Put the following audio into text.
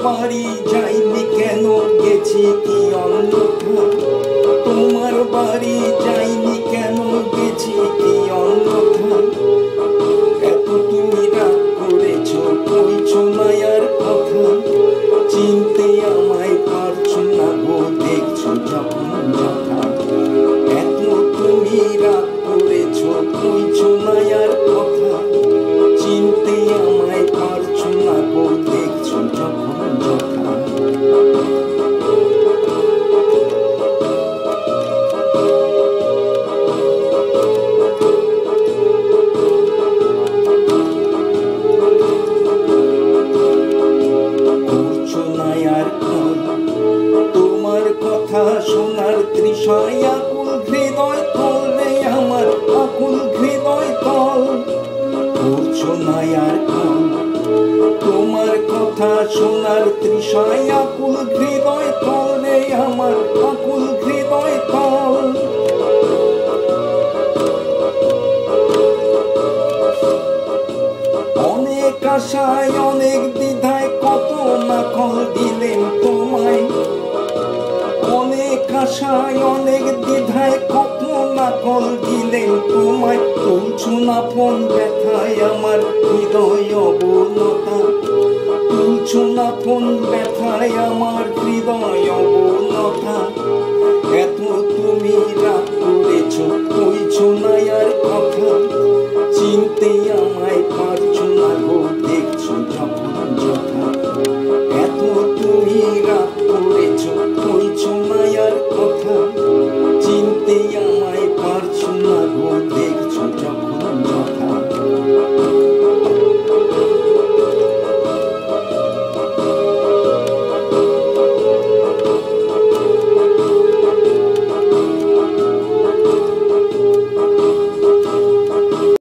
বাড়ি যাইনি কেন, গেছি কি অন্যথা? তোমার বাড়ি যাইনি কেন, গেছি কি অন্যথা? এত তুমি রাগ করেছো, কইছো না আর কথা। চিনতে আমায় পারছো না গো, দেখছো যখন যথা। এত তুমি রাগ করেছো, কইছো না আর কথা। চিনতে আমায় পারছো না গো, দেখছো যখন যথা। তোমার কথা শোনার তৃষায় আকুল হৃদয় তলে আমার, আকুল হৃদয় তল। করছো না আর কল। তোমার কথা শোনার তৃষায় আকুল হৃদয় তলে আমার, আকুল হৃদয় তল। অনেক আশায় অনেক দ্বিধায় কত না কল দিলেন তোমায়। অনেক আশায় অনেক দ্বিধায় কত না কল দিলেন তোমায়। তুলছো না ফোন ব্যথায় আমার হৃদয় অবনতা। তুলছো না ফোন ব্যথায় আমার হৃদয় অবনতা। এত তুমি রাগ করেছো, কইছো না আর কথা। চিনতে